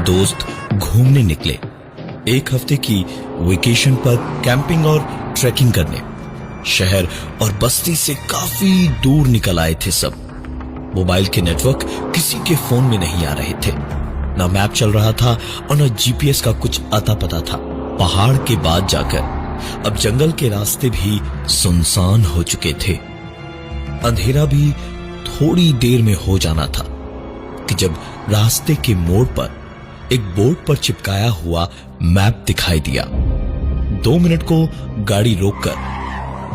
दोस्त घूमने निकले, एक हफ्ते की वेकेशन पर कैंपिंग और ट्रैकिंग करने। शहर और बस्ती से काफी दूर निकल आए थे सब। मोबाइल के नेटवर्क किसी के फोन में नहीं आ रहे थे, ना मैप चल रहा था और न जीपीएस का कुछ अता पता था। पहाड़ के बाद जाकर अब जंगल के रास्ते भी सुनसान हो चुके थे। अंधेरा भी थोड़ी देर में हो जाना था कि जब रास्ते के मोड़ पर एक बोर्ड पर चिपकाया हुआ मैप दिखाई दिया। 2 मिनट को गाड़ी रोककर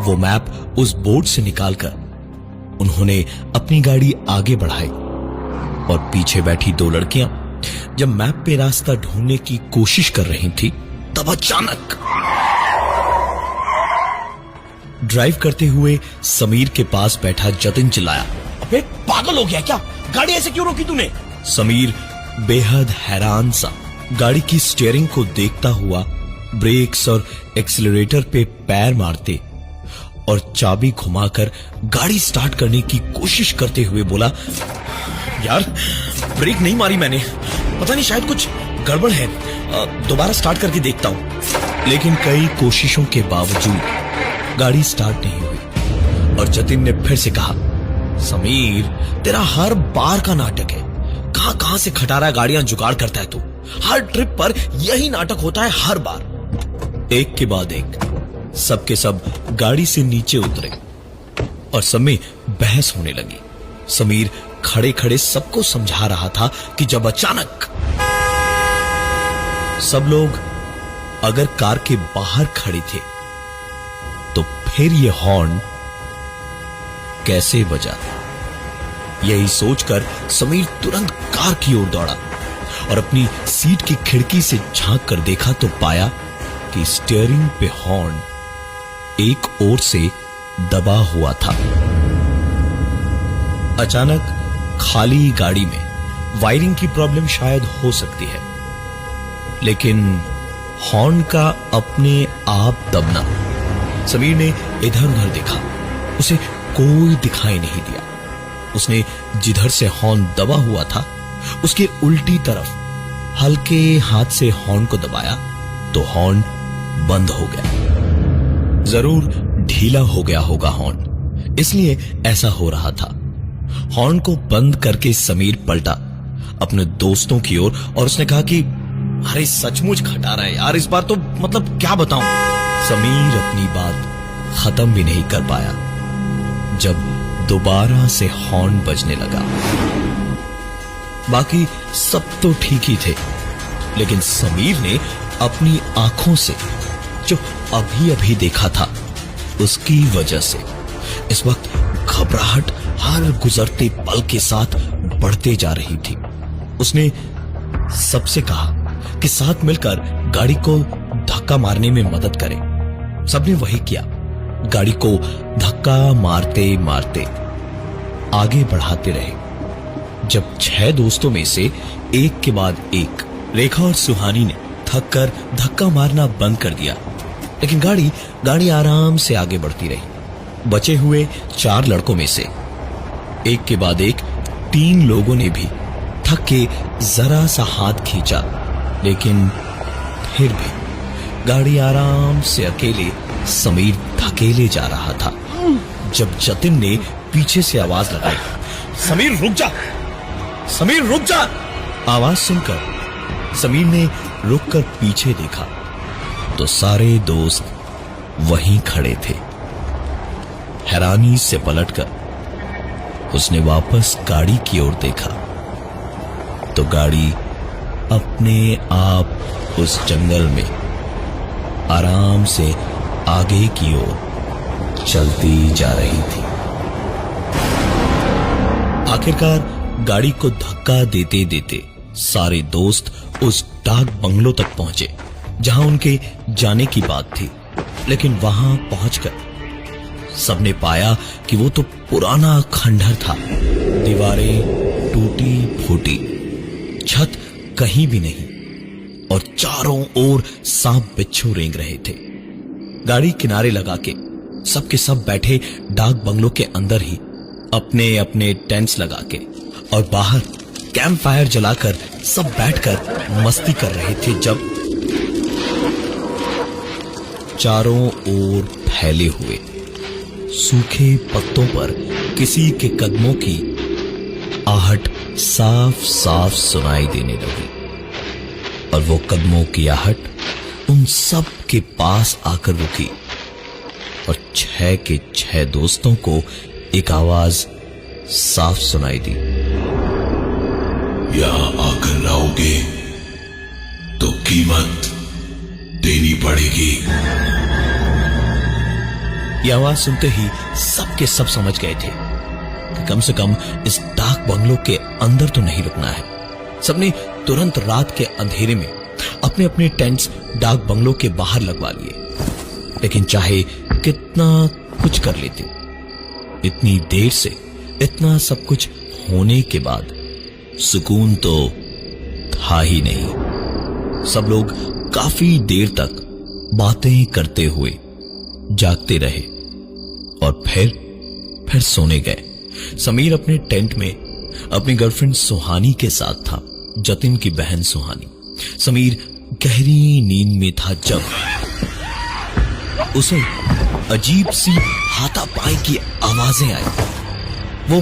वो मैप उस बोर्ड से निकालकर उन्होंने अपनी गाड़ी आगे बढ़ाई और पीछे बैठी 2 लड़कियां जब मैप पे रास्ता ढूंढने की कोशिश कर रही थी, तब अचानक ड्राइव करते हुए समीर के पास बैठा जतिन चिल्लाया, अबे पागल हो गया क्या? गाड़ी ऐसे क्यों रोकी तूने? समीर बेहद हैरान सा गाड़ी की स्टीयरिंग को देखता हुआ ब्रेक्स और एक्सीलरेटर पे पैर मारते और चाबी घुमाकर गाड़ी स्टार्ट करने की कोशिश करते हुए बोला, यार ब्रेक नहीं मारी मैंने, पता नहीं शायद कुछ गड़बड़ है, दोबारा स्टार्ट करके देखता हूं। लेकिन कई कोशिशों के बावजूद गाड़ी स्टार्ट नहीं हुई और जतिन ने फिर से कहा, समीर तेरा हर बार का नाटक है, कहां कहां से खटारा गाड़ियां जुगाड़ करता है तू। हर ट्रिप पर यही नाटक होता है हर बार। एक के बाद एक सबके सब गाड़ी से नीचे उतरे और सब में बहस होने लगी। समीर खड़े खड़े सबको समझा रहा था कि जब अचानक सब लोग अगर कार के बाहर खड़े थे तो फिर ये हॉर्न कैसे बजा। यही सोचकर समीर तुरंत कार की ओर दौड़ा और अपनी सीट की खिड़की से झांक कर देखा तो पाया कि स्टीयरिंग पे हॉर्न एक ओर से दबा हुआ था। अचानक खाली गाड़ी में वायरिंग की प्रॉब्लम शायद हो सकती है, लेकिन हॉर्न का अपने आप दबना। समीर ने इधर उधर देखा, उसे कोई दिखाई नहीं दिया। उसने जिधर से हॉर्न दबा हुआ था उसके उल्टी तरफ हल्के हाथ से हॉर्न को दबाया तो हॉर्न बंद हो गया। जरूर ढीला हो गया होगा हॉर्न, इसलिए ऐसा हो रहा था। हॉर्न को बंद करके समीर पलटा अपने दोस्तों की ओर और उसने कहा कि अरे सचमुच खटा रहा है यार, इस बार तो मतलब क्या बताऊं। समीर अपनी बात खत्म भी नहीं कर पाया जब दोबारा से हॉर्न बजने लगा। बाकी सब तो ठीक ही थे, लेकिन समीर ने अपनी आंखों से जो अभी अभी देखा था उसकी वजह से इस वक्त घबराहट हर गुजरते पल के साथ बढ़ते जा रही थी। उसने सबसे कहा कि साथ मिलकर गाड़ी को धक्का मारने में मदद करें। सबने वही किया। गाड़ी को धक्का मारते मारते आगे बढ़ाते रहे। जब 6 दोस्तों में से एक के बाद एक रेखा और सुहानी ने थक कर धक्का मारना बंद कर दिया, लेकिन गाड़ी आराम से आगे बढ़ती रही। बचे हुए 4 लड़कों में से एक के बाद एक 3 लोगों ने भी थक के जरा सा हाथ खींचा, लेकिन फिर भी गाड़ी आराम से अकेले समीर धकेले जा रहा था। जब जतिन ने पीछे से आवाज लगाई, समीर रुक जा, समीर रुक जा। आवाज सुनकर समीर ने रुककर पीछे देखा तो सारे दोस्त वहीं खड़े थे। हैरानी से पलटकर उसने वापस गाड़ी की ओर देखा तो गाड़ी अपने आप उस जंगल में आराम से आगे की ओर चलती जा रही थी। आखिरकार गाड़ी को धक्का देते देते सारे दोस्त उस डाक बंगलों तक पहुंचे जहां उनके जाने की बात थी, लेकिन वहां पहुंचकर सबने पाया कि वो तो पुराना खंडहर था। दीवारें टूटी फूटी, छत कहीं भी नहीं और चारों ओर सांप बिच्छू रेंग रहे थे। गाड़ी किनारे लगा के सबके सब बैठे डाक बंगलों के अंदर ही अपने अपने टेंट्स लगा के और बाहर कैंप फायर जलाकर सब बैठकर मस्ती कर रहे थे जब चारों ओर फैले हुए सूखे पत्तों पर किसी के कदमों की आहट साफ साफ सुनाई देने लगी और वो कदमों की आहट उन सब के पास आकर रुकी और 6 के 6 दोस्तों को एक आवाज साफ सुनाई दी। यहां आकर रहोगे तो कीमत देनी पड़ेगी। यह आवाज सुनते ही सब के सब समझ गए थे कि कम से कम इस डाक बंगलों के अंदर तो नहीं रुकना है। सबने तुरंत रात के अंधेरे में अपने अपने टेंट्स डाक बंगलों के बाहर लगवा लिए। लेकिन चाहे कितना कुछ कर लेते, इतनी देर से इतना सब कुछ होने के बाद सुकून तो था ही नहीं। सब लोग काफी देर तक बातें करते हुए जागते रहे और फिर सोने गए। समीर अपने टेंट में अपनी गर्लफ्रेंड सुहानी के साथ था, जतिन की बहन सुहानी। समीर गहरी नींद में था जब उसे अजीब सी हाथापाई की आवाजें आई। वो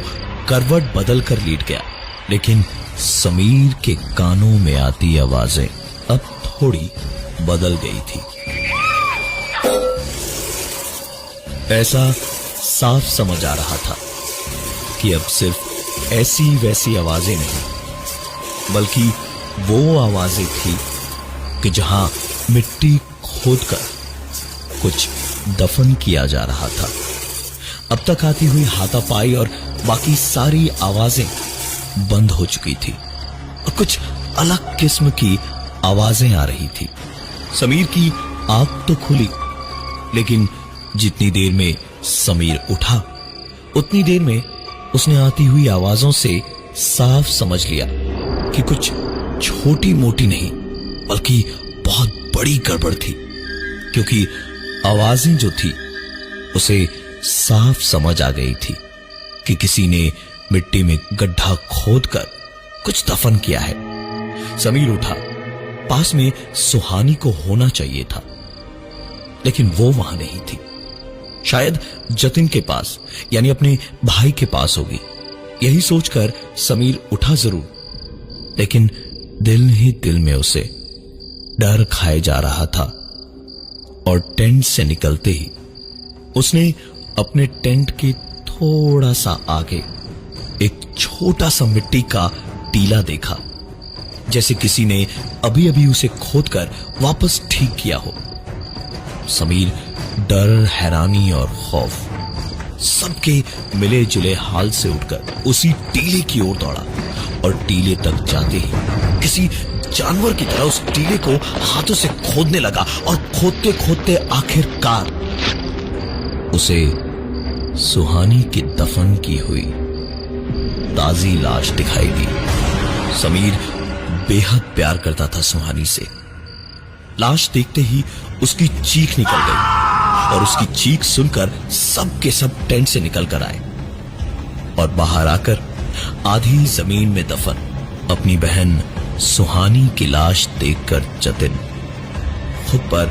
करवट बदल कर लेट गया, लेकिन समीर के कानों में आती आवाजें अब थोड़ी बदल गई थी। ऐसा साफ समझ आ रहा था कि अब सिर्फ ऐसी वैसी आवाजें नहीं, बल्कि वो आवाजें थी कि जहां मिट्टी खोदकर कुछ दफन किया जा रहा था। अब तक आती हुई हाथापाई और बाकी सारी आवाजें बंद हो चुकी थी और कुछ अलग किस्म की आवाजें आ रही थी। समीर की आंख तो खुली, लेकिन जितनी देर में समीर उठा उतनी देर में उसने आती हुई आवाजों से साफ समझ लिया कि कुछ छोटी मोटी नहीं बल्कि बहुत बड़ी गड़बड़ थी, क्योंकि आवाजें जो थी उसे साफ समझ आ गई थी कि किसी ने मिट्टी में गड्ढा खोदकर कुछ दफन किया है। समीर उठा, पास में सुहानी को होना चाहिए था, लेकिन वो वहां नहीं थी। शायद जतिन के पास यानी अपने भाई के पास होगी। यही सोचकर समीर उठा जरूर, लेकिन दिल ही दिल में उसे डर खाए जा रहा था और टेंट से निकलते ही उसने अपने टेंट के थोड़ा सा आगे एक छोटा सा मिट्टी का टीला देखा, जैसे किसी ने अभी अभी उसे खोदकर वापस ठीक किया हो। समीर डर, हैरानी और खौफ सबके मिले जुले हाल से उठकर उसी टीले की ओर दौड़ा और टीले तक जाते ही किसी जानवर की तरह उस टीले को हाथों से खोदने लगा और खोदते खोदते आखिरकार उसे सुहानी की दफन की हुई ताजी लाश दिखाई दी। समीर बेहद प्यार करता था सुहानी से। लाश देखते ही उसकी चीख निकल गई और उसकी चीख सुनकर सब के सब टेंट से निकल कर आए और बाहर आकर आधी जमीन में दफन अपनी बहन सुहानी की लाश देखकर जतिन खुद पर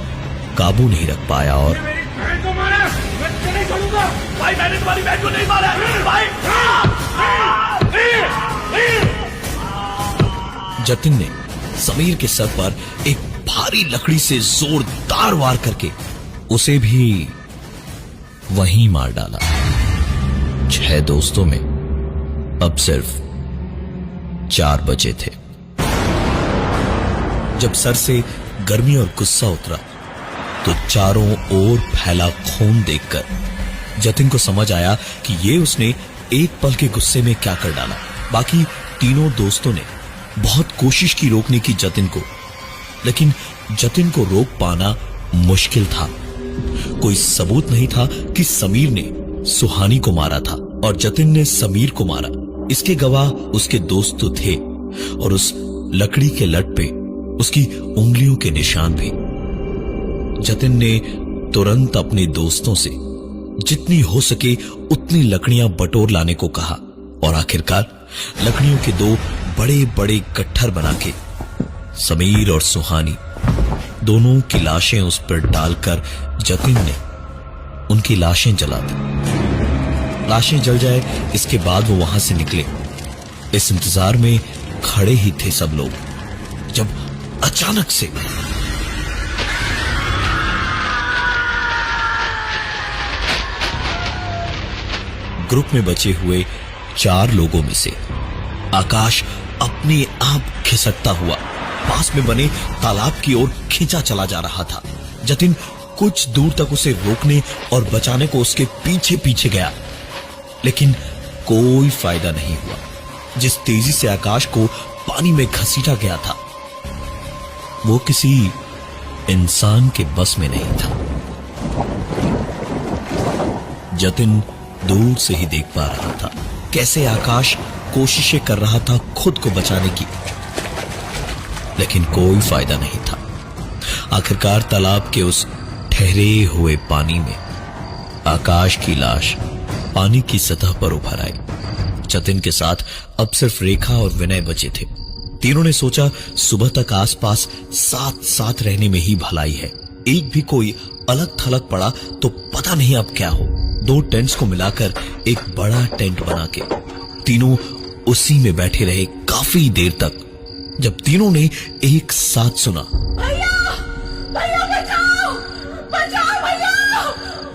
काबू नहीं रख पाया और भाई मैंने तुम्हारी बहन को नहीं मारा भाई। जतिन ने समीर के सर पर एक भारी लकड़ी से जोरदार वार करके उसे भी वहीं मार डाला। 6 दोस्तों में अब सिर्फ 4 बचे थे। जब सर से गर्मी और गुस्सा उतरा तो चारों ओर फैला खून देखकर जतिन को समझ आया कि ये उसने एक पल के गुस्से में क्या कर डाला। बाकी तीनों दोस्तों ने बहुत कोशिश की रोकने की जतिन को, लेकिन जतिन को रोक पाना मुश्किल था। कोई सबूत नहीं था कि समीर ने सुहानी को मारा था और जतिन ने समीर को मारा। इसके गवाह उसके दोस्त तो थे और उस लकड़ी के लट पे उसकी उंगलियों के निशान भी। जतिन ने तुरंत अपने दोस्तों से जितनी हो सके उतनी लकड़ियां बटोर लाने को कहा और आखिरकार लकड़ियों के दो बड़े बड़े गट्ठर बना के समीर और सुहानी दोनों की लाशें उस पर डालकर जतिन ने उनकी लाशें जला दी। लाशें जल जाए इसके बाद वो वहां से निकले। इस इंतजार में खड़े ही थे सब लोग, जब अचानक से ग्रुप में बचे हुए 4 लोगों में से आकाश अपने आप खिसकता हुआ पास में बने तालाब की ओर खींचा चला जा रहा था। जतिन कुछ दूर तक उसे रोकने और बचाने को उसके पीछे पीछे गया, लेकिन कोई फायदा नहीं हुआ। जिस तेजी से आकाश को पानी में घसीटा गया था वो किसी इंसान के बस में नहीं था। जतिन दूर से ही देख पा रहा था कैसे आकाश कोशिशें कर रहा था खुद को बचाने की, लेकिन कोई फायदा नहीं था। आखिरकार तालाब के उस ठहरे हुए पानी में आकाश की लाश पानी की सतह पर उभर आई। जतिन के साथ अब सिर्फ रेखा और विनय बचे थे। तीनों ने सोचा सुबह तक आसपास साथ साथ रहने में ही भलाई है। एक भी कोई अलग थलग पड़ा तो पता नहीं अब क्या हो। 2 टेंट्स को मिलाकर एक बड़ा टेंट बना के तीनों उसी में बैठे रहे काफी देर तक। जब तीनों ने एक साथ सुना, भैया भैया बचाओ बचाओ भैया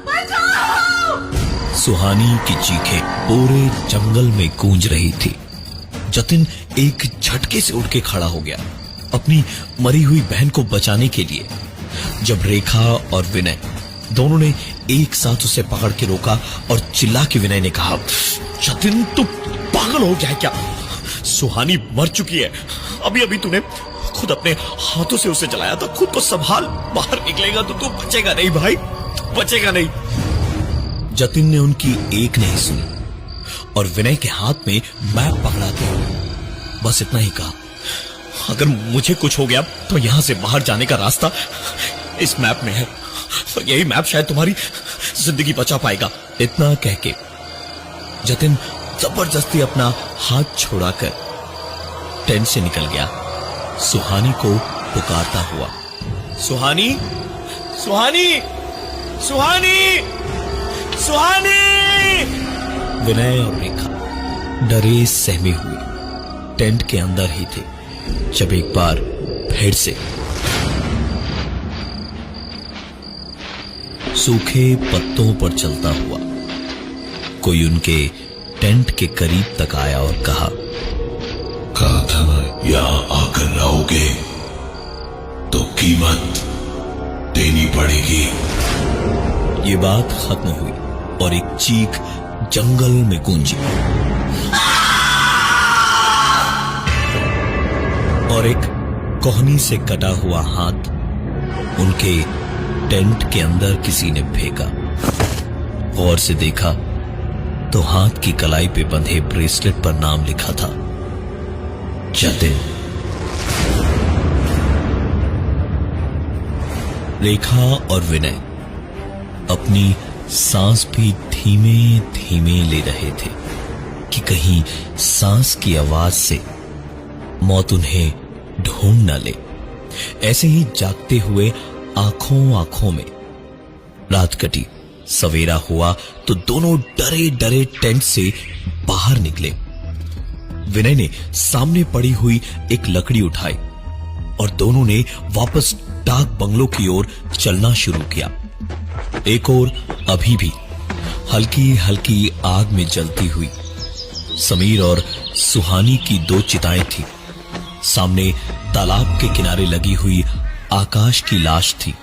बचाओ, सुहानी की चीखें पूरे जंगल में गूंज रही थी। जतिन एक झटके से उठ के खड़ा हो गया अपनी मरी हुई बहन को बचाने के लिए। जब रेखा और विनय दोनों ने एक साथ उसे पकड़ के रोका और चिल्ला के विनय ने कहा, जतिन तू पागल हो गया है क्या? सुहानी मर चुकी है। अभी अभी तूने खुद अपने हाथों से उसे जलाया था। खुद को संभाल, बाहर निकलेगा तो तू बचेगा नहीं भाई, तू बचेगा नहीं। जतिन ने उनकी एक नहीं सुनी और विनय के हाथ में मैप पकड़ाते हुए बस इतना ही कहा, अगर मुझे कुछ हो गया तो यहां से बाहर जाने का रास्ता इस मैप में है। यही मैप शायद तुम्हारी जिंदगी बचा पाएगा। इतना कह के जतिन जबरदस्ती अपना हाथ छोड़ाकर टेंट से निकल गया, सुहानी को पुकारता हुआ, सुहानी सुहानी सुहानी सुहानी। विनय और रेखा डरे सहमे हुए टेंट के अंदर ही थे जब एक बार फिर से सूखे पत्तों पर चलता हुआ कोई उनके टेंट के करीब तक आया और कहा था यहां आकर रहोगे तो कीमत देनी पड़ेगी। ये बात खत्म हुई और एक चीख जंगल में गूंजी और एक कोहनी से कटा हुआ हाथ उनके टेंट के अंदर किसी ने फेंका। गौर से देखा तो हाथ की कलाई पे बंधे ब्रेसलेट पर नाम लिखा था, जतिन। रेखा और विनय अपनी सांस भी धीमे धीमे ले रहे थे कि कहीं सांस की आवाज से मौत उन्हें ढूंढ न ले। ऐसे ही जागते हुए आंखों आंखों में रात कटी। सवेरा हुआ तो दोनों डरे डरे टेंट से बाहर निकले। विनय ने सामने पड़ी हुई एक लकड़ी उठाई और दोनों ने वापस डाक बंगलों की ओर चलना शुरू किया। एक ओर अभी भी हल्की हल्की आग में जलती हुई समीर और सुहानी की 2 चिताएं थी। सामने तालाब के किनारे लगी हुई आकाश की लाश थी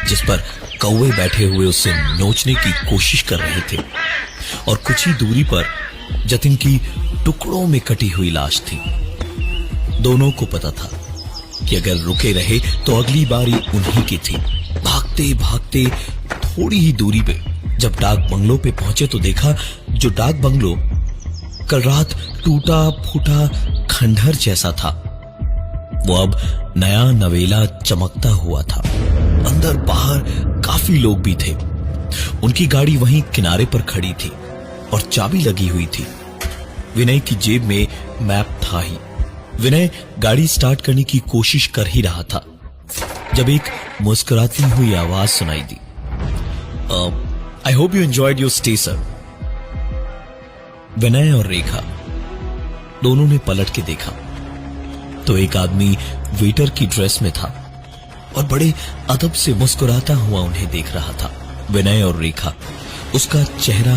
जिस पर कौवे बैठे हुए उसे नोचने की कोशिश कर रहे थे और कुछ ही दूरी पर जतिन की टुकड़ों में कटी हुई लाश थी। दोनों को पता था कि अगर रुके रहे तो अगली बारी उन्हीं की थी। भागते भागते थोड़ी ही दूरी पे जब डाक बंगलों पे पहुंचे तो देखा जो डाक बंगलो कल रात टूटा फूटा खंडहर जैसा था वो अब नया नवेला चमकता हुआ था। अंदर बाहर काफी लोग भी थे। उनकी गाड़ी वहीं किनारे पर खड़ी थी और चाबी लगी हुई थी। विनय की जेब में मैप था ही। विनय गाड़ी स्टार्ट करने की कोशिश कर ही रहा था जब एक मुस्कुराती हुई आवाज सुनाई दी। I hope you enjoyed your stay sir. Vinay और रेखा दोनों ने पलट के देखा तो एक आदमी वेटर की ड्रेस में था और बड़े अदब से मुस्कुराता हुआ उन्हें देख रहा था। विनय और रेखा उसका चेहरा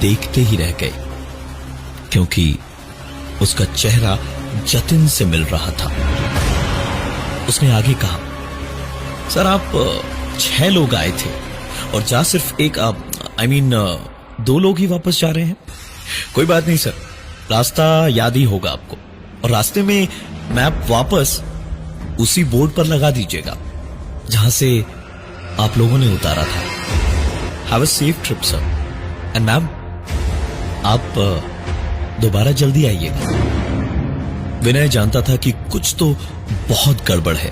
देखते ही रह गए क्योंकि उसका चेहरा जतिन से मिल रहा था। उसने आगे कहा, सर आप 6 लोग आए थे और जा सिर्फ एक दो लोग ही वापस जा रहे हैं। कोई बात नहीं सर, रास्ता याद ही होगा आपको और रास्ते में मैप वापस उसी बोर्ड पर लगा दीजिएगा जहां से आप लोगों ने उतारा था। Have a safe trip sir. And ma'am आप दोबारा जल्दी आइएगा। विनय जानता था कि कुछ तो बहुत गड़बड़ है।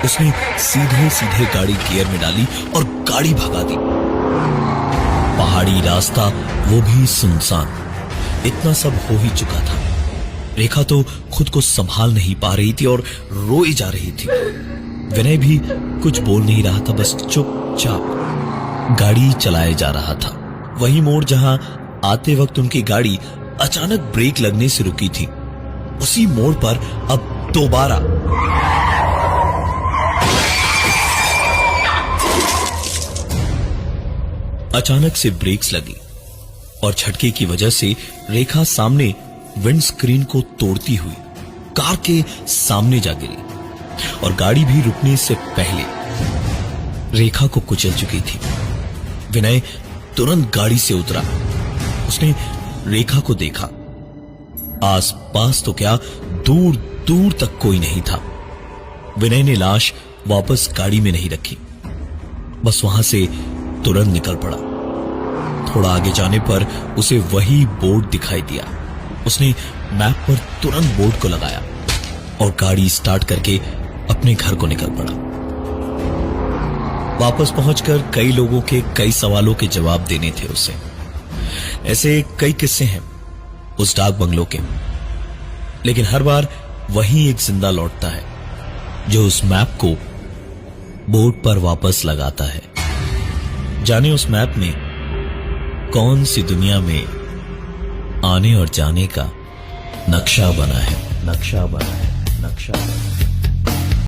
उसने सीधे सीधे गाड़ी गियर में डाली और गाड़ी भगा दी। पहाड़ी रास्ता, वो भी सुनसान। इतना सब हो ही चुका था। रेखा तो खुद को संभाल नहीं पा रही थी और रोई जा रही थी। विनय भी कुछ बोल नहीं रहा था, बस चुपचाप गाड़ी चलाए जा रहा था। वही मोड़ जहां आते वक्त उनकी गाड़ी अचानक ब्रेक लगने से रुकी थी, उसी मोड़ पर अब दोबारा अचानक से ब्रेक्स लगी और झटके की वजह से रेखा सामने विंड स्क्रीन को तोड़ती हुई कार के सामने जा गिरी और गाड़ी भी रुकने से पहले रेखा को कुचल चुकी थी। विनय तुरंत गाड़ी से उतरा। उसने रेखा को देखा। आसपास तो क्या, दूर दूर तक कोई नहीं था। विनय ने लाश वापस गाड़ी में नहीं रखी, बस वहां से तुरंत निकल पड़ा। थोड़ा आगे जाने पर उसे वही बोर्ड दिखाई दिया। उसने मैप पर तुरंत बोर्ड को लगाया और गाड़ी स्टार्ट करके अपने घर को निकल पड़ा। वापस पहुंचकर कई लोगों के कई सवालों के जवाब देने थे उसे। ऐसे कई किस्से हैं उस डाक बंगलो के, लेकिन हर बार वही एक जिंदा लौटता है जो उस मैप को बोर्ड पर वापस लगाता है। जाने उस मैप में कौन सी दुनिया में आने और जाने का नक्शा बना है।